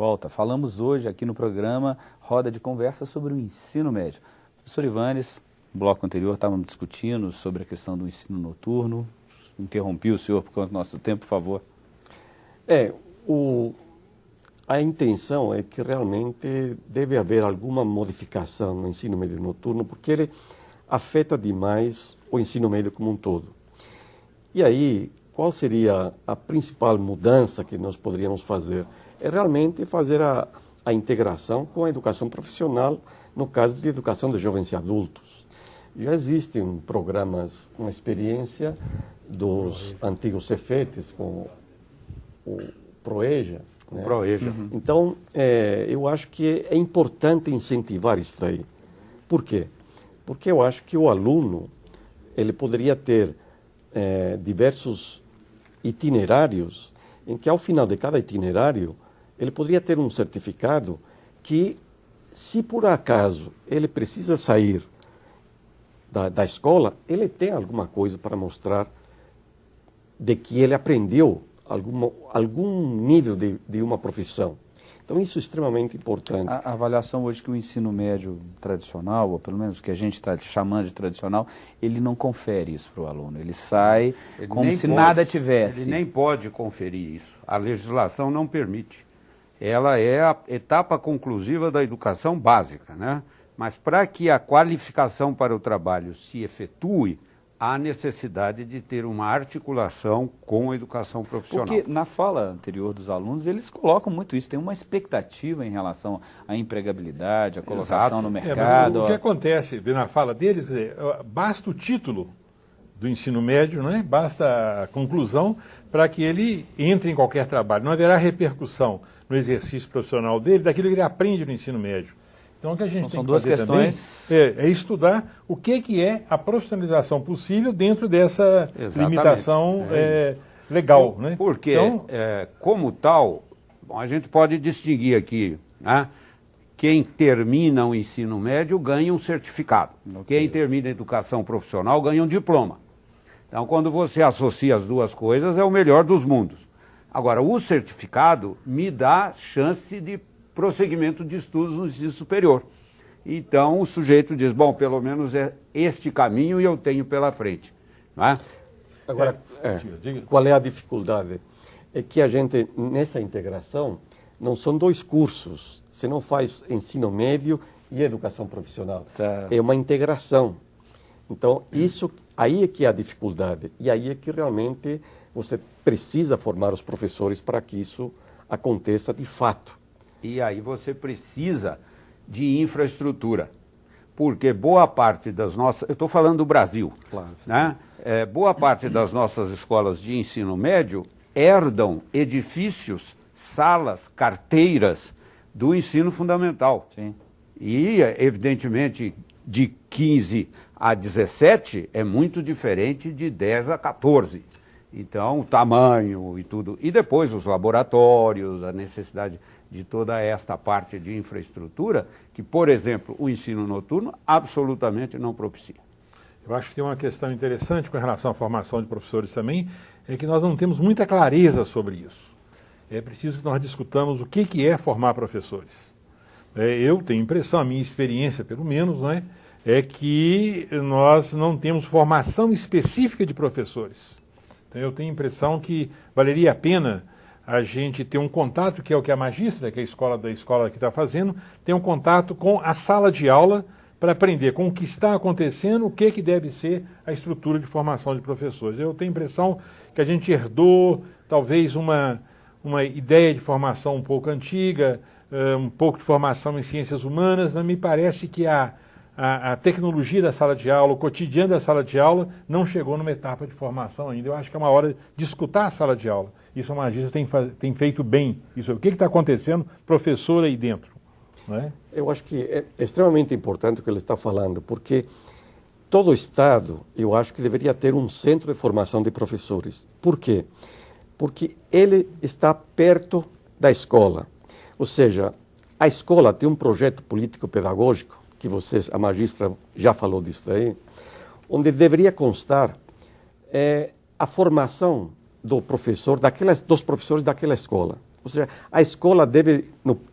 volta. Falamos hoje aqui no programa Roda de Conversa sobre o ensino médio. Professor Ivanes, no bloco anterior estávamos discutindo sobre a questão do ensino noturno. Interrompi o senhor por conta do nosso tempo, por favor. A intenção é que realmente deve haver alguma modificação no ensino médio noturno, porque ele afeta demais o ensino médio como um todo. E aí, qual seria a principal mudança que nós poderíamos fazer? É realmente fazer a integração com a educação profissional, no caso de educação de jovens e adultos. Já existem programas, uma experiência dos antigos Cefetes com o ProEja. Né? ProEja. Então, eu acho que é importante incentivar isso daí. Por quê? Porque eu acho que o aluno ele poderia ter diversos itinerários, em que ao final de cada itinerário ele poderia ter um certificado que, se por acaso ele precisa sair da escola, ele tem alguma coisa para mostrar de que ele aprendeu algum nível de uma profissão. Então, isso é extremamente importante. A avaliação hoje que o ensino médio tradicional, ou pelo menos o que a gente está chamando de tradicional, ele não confere isso para o aluno. Ele sai como se nada tivesse. Ele nem pode conferir isso. A legislação não permite. Ela é a etapa conclusiva da educação básica, né? Mas para que a qualificação para o trabalho se efetue, há necessidade de ter uma articulação com a educação profissional. Porque na fala anterior dos alunos, eles colocam muito isso, tem uma expectativa em relação à empregabilidade, à colocação no mercado. O que acontece na fala deles, quer dizer, basta o título do ensino médio, né? Basta a conclusão para que ele entre em qualquer trabalho. Não haverá repercussão no exercício profissional dele daquilo que ele aprende no ensino médio. Então, o que a gente tem que fazer questões... também é estudar o que é a profissionalização possível dentro dessa limitação legal. Né? Porque, como tal, a gente pode distinguir aqui, né? Quem termina o ensino médio ganha um certificado. Quem termina a educação profissional ganha um diploma. Então, quando você associa as duas coisas, é o melhor dos mundos. Agora, o certificado me dá chance de prosseguimento de estudos no ensino superior. Então, o sujeito diz, bom, pelo menos é este caminho e eu tenho pela frente. Não é? Agora, qual é a dificuldade? É que a gente, nessa integração, não são dois cursos. Você não faz ensino médio e educação profissional. Tá. É uma integração. Então, isso aí é que é a dificuldade. E aí é que realmente você precisa formar os professores para que isso aconteça de fato. E aí você precisa de infraestrutura, porque boa parte das nossas... Eu estou falando do Brasil, claro, né? Boa parte das nossas escolas de ensino médio herdam edifícios, salas, carteiras do ensino fundamental. Sim. E, evidentemente, de 15 a 17 é muito diferente de 10 a 14. Então, o tamanho e tudo. E depois os laboratórios, a necessidade de toda esta parte de infraestrutura, que, por exemplo, o ensino noturno absolutamente não propicia. Eu acho que tem uma questão interessante com relação à formação de professores também, é que nós não temos muita clareza sobre isso. É preciso que nós discutamos o que é formar professores. Eu tenho impressão, a minha experiência, pelo menos, né, é que nós não temos formação específica de professores. Então, eu tenho a impressão que valeria a pena a gente ter um contato, que é o que a Magistra, que é a escola que está fazendo, tem um contato com a sala de aula para aprender com o que está acontecendo, o que deve ser a estrutura de formação de professores. Eu tenho a impressão que a gente herdou talvez uma ideia de formação um pouco antiga, um pouco de formação em ciências humanas, mas me parece que a tecnologia da sala de aula, o cotidiano da sala de aula, não chegou numa etapa de formação ainda. Eu acho que é uma hora de escutar a sala de aula. Isso a Magistra tem feito bem. Isso, o que está acontecendo, professor, aí dentro? Não é? Eu acho que é extremamente importante o que ele está falando, porque todo Estado, eu acho que deveria ter um centro de formação de professores. Por quê? Porque ele está perto da escola. Ou seja, a escola tem um projeto político-pedagógico, que a Magistra já falou disso daí, onde deveria constar a formação do professor, dos professores daquela escola. Ou seja, a escola deve,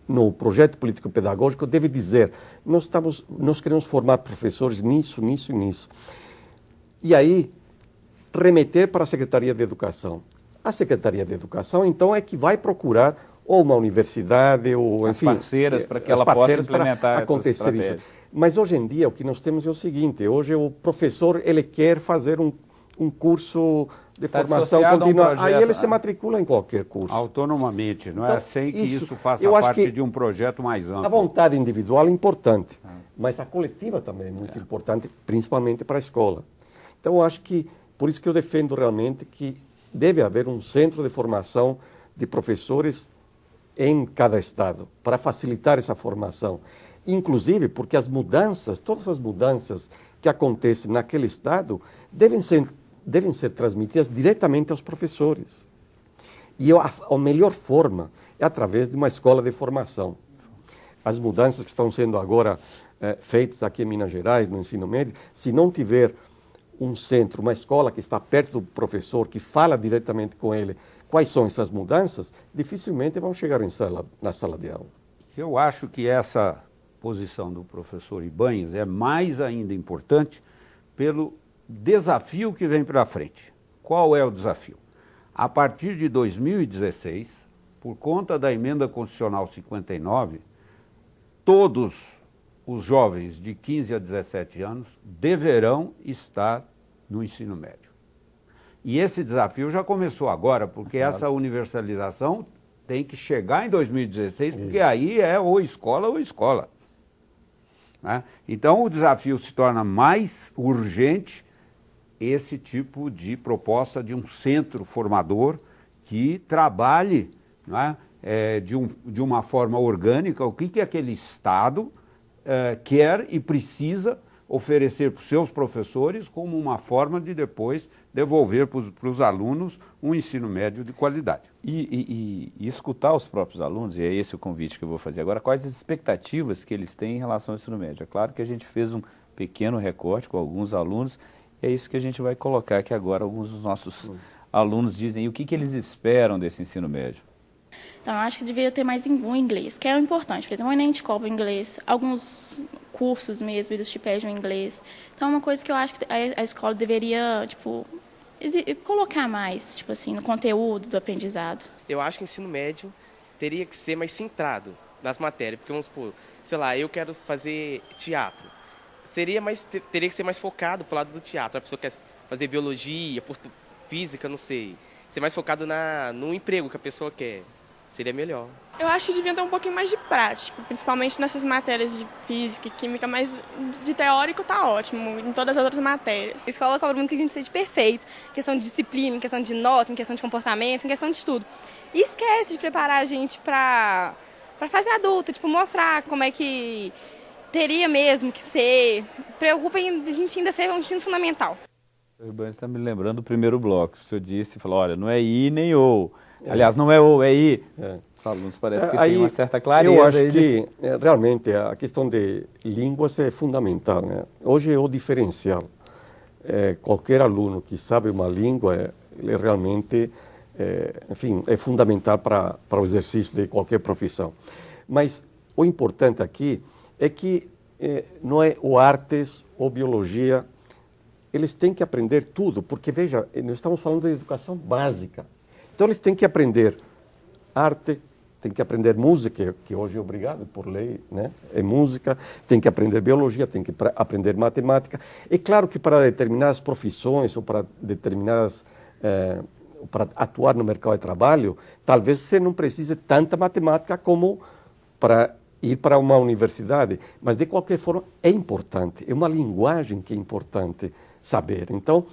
no projeto político-pedagógico, deve dizer, nós queremos formar professores nisso, nisso e nisso. E aí, remeter para a Secretaria de Educação. A Secretaria de Educação, então, é que vai procurar ou uma universidade, ou, as enfim... parceiras para que ela possa implementar acontecer isso. Mas hoje em dia, o que nós temos é o seguinte, hoje o professor, ele quer fazer um curso de formação contínua, aí ele se matricula em qualquer curso. Autonomamente, não então, é sem que isso faça parte de um projeto mais amplo. A vontade individual é importante, mas a coletiva também é muito importante, principalmente para a escola. Então, eu acho que, por isso que eu defendo realmente que deve haver um centro de formação de professores em cada estado, para facilitar essa formação. Inclusive porque as mudanças, todas as mudanças que acontecem naquele estado, devem ser transmitidas diretamente aos professores. E a melhor forma é através de uma escola de formação. As mudanças que estão sendo agora feitas aqui em Minas Gerais, no ensino médio, se não tiver um centro, uma escola que está perto do professor, que fala diretamente com ele quais são essas mudanças, dificilmente vão chegar na sala de aula. Eu acho que essa posição do professor Ibanhes é mais ainda importante pelo desafio que vem pela frente. Qual é o desafio? A partir de 2016, por conta da Emenda Constitucional 59, todos os jovens de 15 a 17 anos deverão estar no ensino médio. E esse desafio já começou agora, porque essa universalização tem que chegar em 2016, porque aí é ou escola ou escola. Né? Então o desafio se torna mais urgente, esse tipo de proposta de um centro formador que trabalhe, né, de uma forma orgânica o que aquele Estado quer e precisa oferecer para os seus professores como uma forma de depois devolver para os alunos um ensino médio de qualidade. E escutar os próprios alunos, e é esse o convite que eu vou fazer agora, quais as expectativas que eles têm em relação ao ensino médio. É claro que a gente fez um pequeno recorte com alguns alunos, e é isso que a gente vai colocar aqui agora. Alguns dos nossos alunos dizem o que eles esperam desse ensino médio. Então, eu acho que deveria ter mais o inglês, que é importante. Por exemplo, o Enem te cobra inglês, alguns cursos mesmo, eles te pedem o inglês. Então, é uma coisa que eu acho que a escola deveria, colocar mais, no conteúdo do aprendizado. Eu acho que o ensino médio teria que ser mais centrado nas matérias, porque, vamos supor, eu quero fazer teatro. Teria que ser mais focado para o lado do teatro. A pessoa quer fazer biologia, física, não sei. Ser mais focado no emprego que a pessoa quer. Seria melhor. Eu acho que devia ter um pouquinho mais de prática, principalmente nessas matérias de física e química, mas de teórico tá ótimo, em todas as outras matérias. A escola cobra muito que a gente seja perfeito, em questão de disciplina, em questão de nota, em questão de comportamento, em questão de tudo. E esquece de preparar a gente para fase adulta, mostrar como é que teria mesmo que ser. Preocupa em a gente ainda ser um ensino fundamental. O Ibanhes está me lembrando do primeiro bloco. O senhor disse, falou, olha, não é I nem ou. Aliás, não é ou, é I. Os alunos parecem que tem uma certa clareza. Eu acho que realmente a questão de línguas é fundamental. Né? Hoje é o diferencial. Qualquer aluno que sabe uma língua, ele realmente, é fundamental para o exercício de qualquer profissão. Mas o importante aqui é que não é o artes ou biologia, eles têm que aprender tudo, porque veja, nós estamos falando de educação básica. Então eles têm que aprender arte, têm que aprender música, que hoje é obrigado por lei, né? É música, tem que aprender biologia, tem que aprender matemática. É claro que para determinadas profissões ou para determinadas para atuar no mercado de trabalho, talvez você não precise tanta matemática como para ir para uma universidade, mas de qualquer forma é importante, é uma linguagem que é importante saber. Então,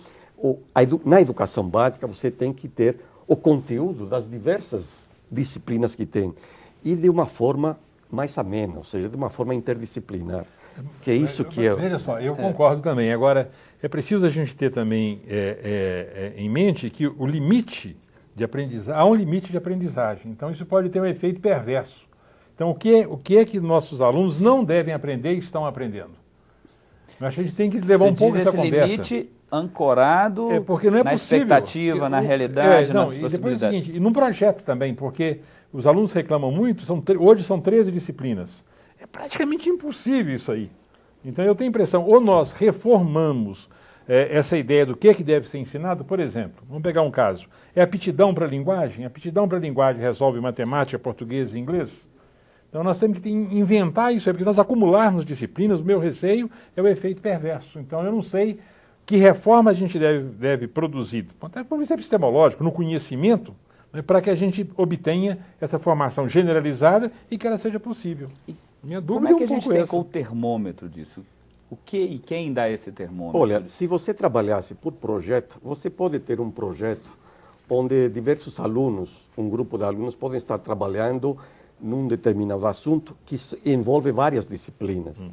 na educação básica você tem que ter o conteúdo das diversas disciplinas que tem e de uma forma mais amena, ou seja, de uma forma interdisciplinar, que é isso que é... Veja só, eu concordo também. Agora, é preciso a gente ter também em mente que o limite de aprendizagem, há um limite de aprendizagem, então isso pode ter um efeito perverso. Então, o que é que nossos alunos não devem aprender e estão aprendendo? Eu acho que a gente tem que levar um pouco essa conversa. Limite ancorado porque não é na possível. expectativa, na realidade, nas E depois é o possibilidades. seguinte, e num projeto também, porque os alunos reclamam muito, hoje são 13 disciplinas. É praticamente impossível isso aí. Então eu tenho a impressão, ou nós reformamos essa ideia do que deve ser ensinado, por exemplo, vamos pegar um caso, é aptidão para a linguagem? Aptidão para a linguagem resolve matemática, português e inglês? Então nós temos que inventar isso, porque nós acumularmos disciplinas, o meu receio é o efeito perverso. Então eu não sei que reforma a gente deve produzir, até do ponto de vista epistemológico, no conhecimento, né, para que a gente obtenha essa formação generalizada e que ela seja possível. Minha dúvida Como é que a gente tem essa. com o termômetro disso? O que e quem dá esse termômetro? Olha, se você trabalhasse por projeto, você pode ter um projeto onde diversos alunos, um grupo de alunos, podem estar trabalhando num determinado assunto que envolve várias disciplinas.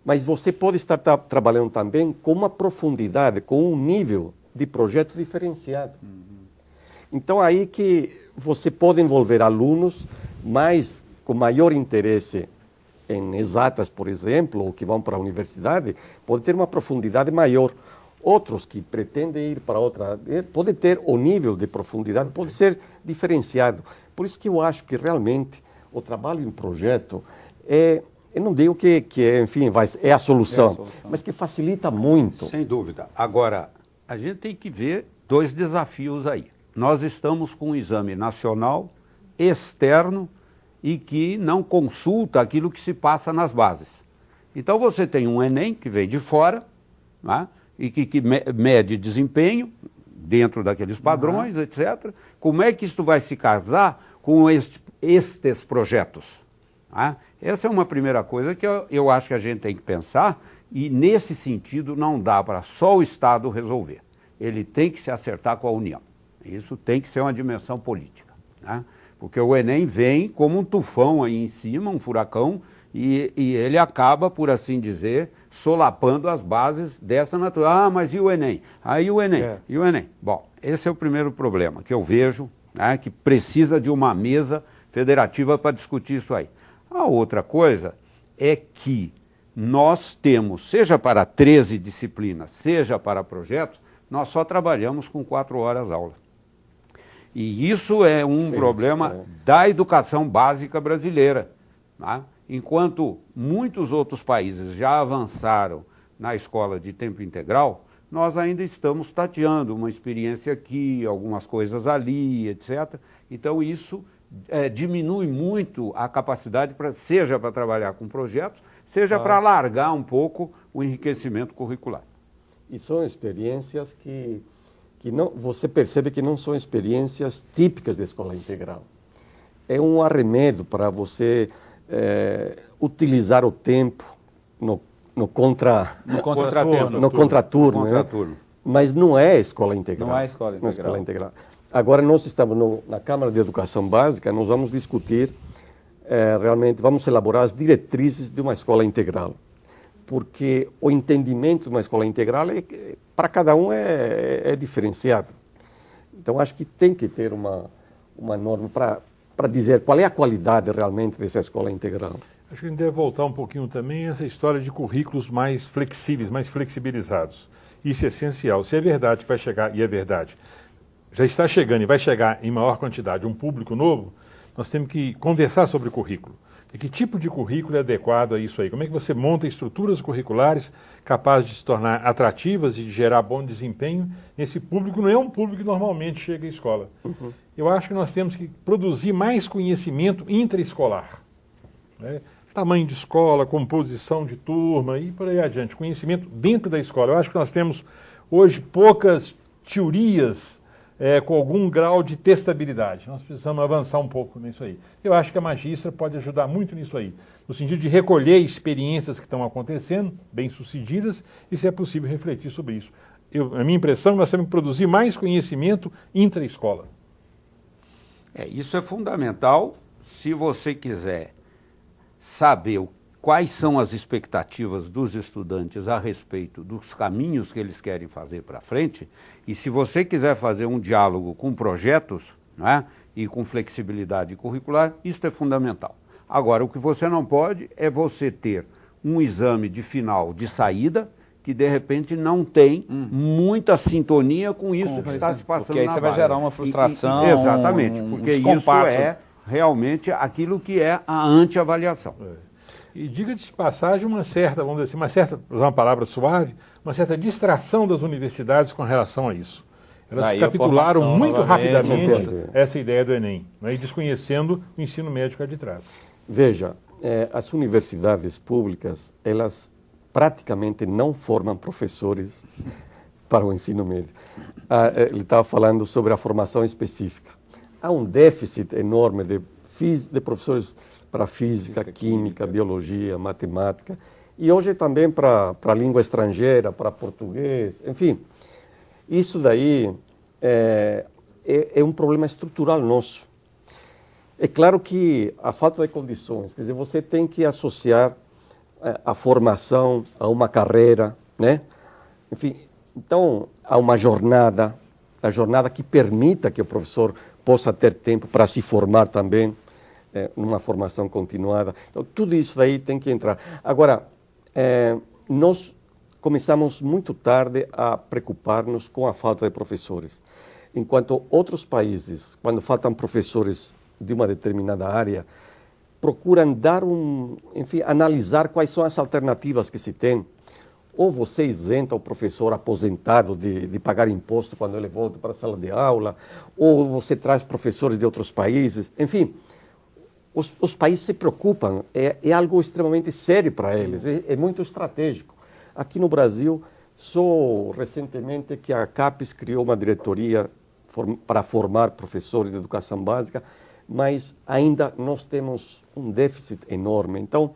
Mas você pode estar trabalhando também com uma profundidade, com um nível de projeto diferenciado. Então, aí que você pode envolver alunos com maior interesse em exatas, por exemplo, ou que vão para a universidade, pode ter uma profundidade maior. Outros que pretendem ir para outra, pode ter o nível de profundidade, pode ser diferenciado. Por isso que eu acho que realmente o trabalho em projeto eu não digo que enfim, é a solução, mas que facilita muito. Sem dúvida. Agora, a gente tem que ver dois desafios aí. Nós estamos com um exame nacional, externo, e que não consulta aquilo que se passa nas bases. Então você tem um Enem que vem de fora, né, e que mede desempenho dentro daqueles padrões, etc. Como é que isso vai se casar com estes projetos? Né? Essa é uma primeira coisa que eu acho que a gente tem que pensar, e nesse sentido não dá para só o Estado resolver. Ele tem que se acertar com a União. Isso tem que ser uma dimensão política, né? Porque o Enem vem como um tufão aí em cima, um furacão, e ele acaba, por assim dizer, solapando as bases dessa natureza. Ah, mas e o Enem? E o Enem? E o Enem? Bom, esse é o primeiro problema que eu vejo, né, que precisa de uma mesa federativa para discutir isso aí. A outra coisa é que nós temos, seja para 13 disciplinas, seja para projetos, nós só trabalhamos com 4 horas aula. E isso é um problema da educação básica brasileira, né? Enquanto muitos outros países já avançaram na escola de tempo integral, nós ainda estamos tateando uma experiência aqui, algumas coisas ali, etc. Então isso diminui muito a capacidade, seja para trabalhar com projetos, seja para alargar um pouco o enriquecimento curricular. E são experiências que não, você percebe que não são experiências típicas da escola integral. É um arremedo para você utilizar o tempo no contraturno, né? Mas não é escola integral. Não é escola integral. Não é escola integral. Agora nós estamos na Câmara de Educação Básica, nós vamos discutir, realmente, vamos elaborar as diretrizes de uma escola integral. Porque o entendimento de uma escola integral, para cada um, é diferenciado. Então, acho que tem que ter uma norma para dizer qual é a qualidade realmente dessa escola integral. Acho que a gente deve voltar um pouquinho também a essa história de currículos mais flexíveis, mais flexibilizados. Isso é essencial. Se é verdade que vai chegar, e é verdade, já está chegando e vai chegar em maior quantidade um público novo, nós temos que conversar sobre o currículo. Que tipo de currículo é adequado a isso aí? Como é que você monta estruturas curriculares capazes de se tornar atrativas e de gerar bom desempenho nesse público? Não é um público que normalmente chega à escola. Eu acho que nós temos que produzir mais conhecimento intraescolar, né? Tamanho de escola, composição de turma e por aí adiante. Conhecimento dentro da escola. Eu acho que nós temos hoje poucas teorias com algum grau de testabilidade. Nós precisamos avançar um pouco nisso aí. Eu acho que a Magistra pode ajudar muito nisso aí, no sentido de recolher experiências que estão acontecendo, bem-sucedidas, e se é possível refletir sobre isso. A minha impressão é que nós temos que produzir mais conhecimento intra-escola. Isso é fundamental se você quiser saber quais são as expectativas dos estudantes a respeito dos caminhos que eles querem fazer para frente, e se você quiser fazer um diálogo com projetos, né, e com flexibilidade curricular, isso é fundamental. Agora, o que você não pode é você ter um exame de final de saída que de repente não tem muita sintonia com isso que está se passando porque aí na você vai base. gerar uma frustração, exatamente, porque isso descompasso. é realmente aquilo que é a anti-avaliação. E diga-se de passagem uma certa, vamos dizer assim, para usar uma palavra suave, uma certa distração das universidades com relação a isso. Elas Daí a capitularam formação, muito novamente, rapidamente entendo. essa ideia do Enem, né, e desconhecendo o ensino médio de trás. Veja, as universidades públicas, elas praticamente não formam professores para o ensino médio. Ele estava falando sobre a formação específica. Há um déficit enorme de professores para física, química, biologia, matemática, e hoje também para língua estrangeira, para português, enfim. Isso daí é um problema estrutural nosso. É claro que a falta de condições, quer dizer, você tem que associar a formação a uma carreira, né? Enfim, então, a uma jornada, a jornada que permita que o professor possa ter tempo para se formar também, numa formação continuada. Então, tudo isso daí tem que entrar. Agora, nós começamos muito tarde a preocupar-nos com a falta de professores. Enquanto outros países, quando faltam professores de uma determinada área, procuram analisar quais são as alternativas que se tem. Ou você isenta o professor aposentado de pagar imposto quando ele volta para a sala de aula, ou você traz professores de outros países. Enfim, os países se preocupam, é algo extremamente sério para eles, é muito estratégico. Aqui no Brasil, só recentemente que a CAPES criou uma diretoria para formar professores de educação básica, mas ainda nós temos um déficit enorme. Então,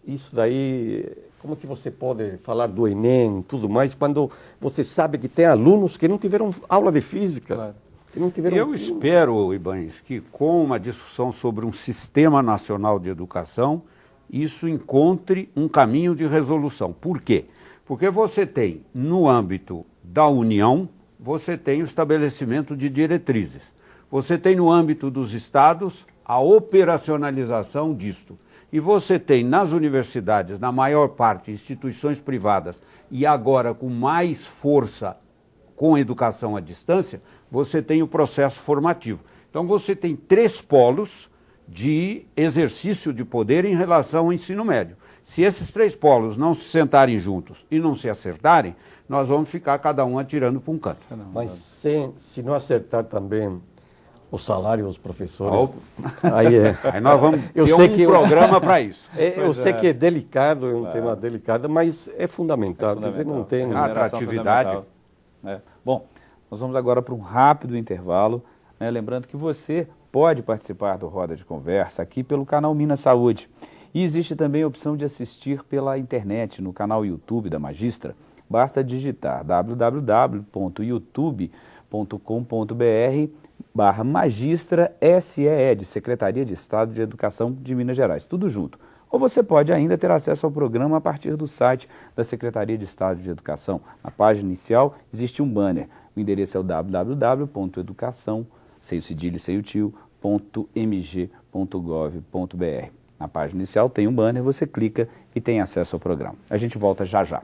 isso daí, como que você pode falar do Enem e tudo mais, quando você sabe que tem alunos que não tiveram aula de física? Claro. Que não tiveram... Eu espero, Ibanez, que com uma discussão sobre um sistema nacional de educação, isso encontre um caminho de resolução. Por quê? Porque você tem, no âmbito da União, você tem o estabelecimento de diretrizes. Você tem no âmbito dos estados a operacionalização disto. E você tem nas universidades, na maior parte, instituições privadas, e agora com mais força com educação à distância, você tem o processo formativo. Então você tem 3 polos de exercício de poder em relação ao ensino médio. Se esses 3 polos não se sentarem juntos e não se acertarem, nós vamos ficar cada um atirando para um canto. Mas se não acertar também o salário dos professores, aí nós vamos eu ter sei um que programa para isso. Eu sei que é delicado, é um tema delicado, mas é fundamental. Quer dizer, não tem... A atratividade. Bom, nós vamos agora para um rápido intervalo, né? Lembrando que você pode participar do Roda de Conversa aqui pelo canal Minas Saúde. E existe também a opção de assistir pela internet no canal YouTube da Magistra. Basta digitar www.youtube.com.br/Magistra SEE, de Secretaria de Estado de Educação de Minas Gerais. Tudo junto. Ou você pode ainda ter acesso ao programa a partir do site da Secretaria de Estado de Educação. Na página inicial existe um banner. O endereço é o www.educação.mg.gov.br. Na página inicial tem um banner, você clica e tem acesso ao programa. A gente volta já já.